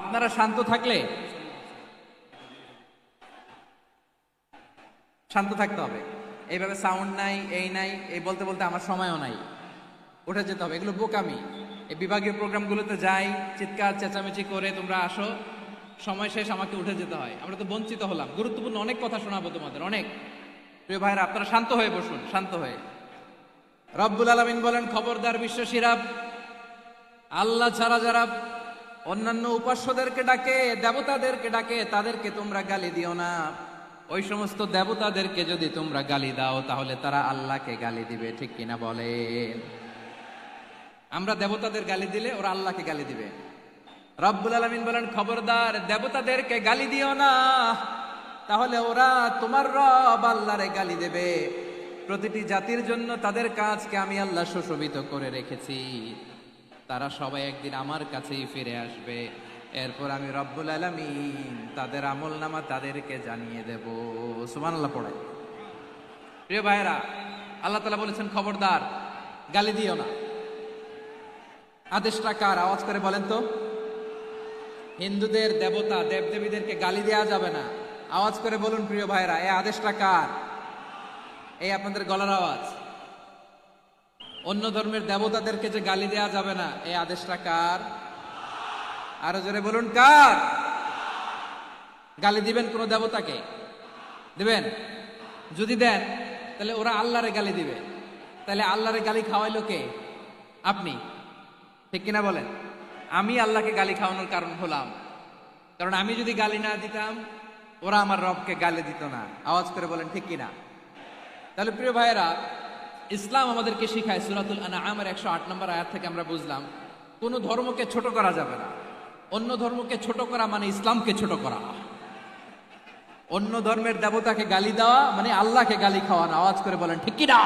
আপনারা শান্ত থাকলে শান্ত থাকতে হবে। এইভাবে সাউন্ড নাই, এই নাই, এই বলতে বলতে আমার সময়ও নাই, উঠে যেতে হবে। এগুলো বোকামি। এই বিভাগীয় প্রোগ্রামগুলোতে যাই, চিৎকার চেঁচামেচি করে তোমরা আসো, সময় শেষ, আমাকে উঠে যেতে হয়। আমরা তো বঞ্চিত হলাম। গুরুত্বপূর্ণ অনেক কথা শোনাবো তোমাদের, অনেক। প্রিয় ভাইরা, আপনারা শান্ত হয়ে বসুন, শান্ত হয়ে। রব্বুল আলামিন বলেন, খবরদার বিশ্বাসীরা, আল্লাহ ছাড়া যারা অন্যান্য উপাস্যদেরকে ডাকে, দেবতাদেরকে ডাকে, তাদেরকে তোমরা গালি দিও না। ওই সমস্ত দেবতাদেরকে যদি তোমরা গালি দাও, তাহলে তারা আল্লাহকে গালি দিবে, ঠিক কিনা বলে? আমরা দেবতাদের গালি দিলে ওরা আল্লাহকে গালি দিবে। রব্বুল আলামিন বলেন, খবরদার দেবতাদেরকে গালি দিও না, তাহলে ওরা তোমার রব আল্লাহরে গালি দেবে। প্রতিটি জাতির জন্য তাদের কাজকে আমি আল্লাহ সুশোভিত করে রেখেছি। তারা সবাই একদিন আমার কাছেই ফিরে আসবে। এরপর আমি রব্বুল আলামিন তাদের আমলনামা তাদেরকে জানিয়ে দেব। সুবহানাল্লাহ পড়ে। প্রিয় ভাইয়েরা, আল্লাহ তাআলা বলেছেন, খবরদার গালি দিও না। আদেশটা কার? আওয়াজ করে বলেন তো। হিন্দুদের দেবতা দেবদেবীদেরকে গালি দেওয়া যাবে না। আওয়াজ করে বলুন প্রিয় ভাইরা, এই আদেশটা কার? এই আপনাদের গলার আওয়াজ। অন্য ধর্মের দেবতাদেরকে যে গালি দেওয়া যাবে না, এই আদেশটা কার? আরো জোরে বলুন, কার? গালি দিবেন কোন দেবতাকে? দিবেন? যদি দেন তাহলে ওরা আল্লাহরে গালি দিবে। তাহলে আল্লাহরে গালি খাওয়াইলো কে? আপনি, ঠিক কিনা বলেন? আমি আল্লাহকে গালি খাওয়ানোর কারণ হলাম। কারণ আমি যদি গালি না দিতাম, ওরা আমার রবকে গালি দিত না। আওয়াজ করে বলেন ঠিক কিনা? তাহলে প্রিয় ভাইয়েরা, ইসলাম আমাদেরকে শিখায়, সূরাতুল আনআমের 108 নম্বর আয়াত থেকে আমরা বুঝলাম, কোন ধর্মকে ছোট করা যাবে না। অন্য ধর্মকে ছোট করা মানে ইসলামকে ছোট করা। অন্য ধর্মের দেবতাকে গালি দেওয়া মানে আল্লাহকে গালি খাওয়ানো। আওয়াজ করে বলেন ঠিক কিনা?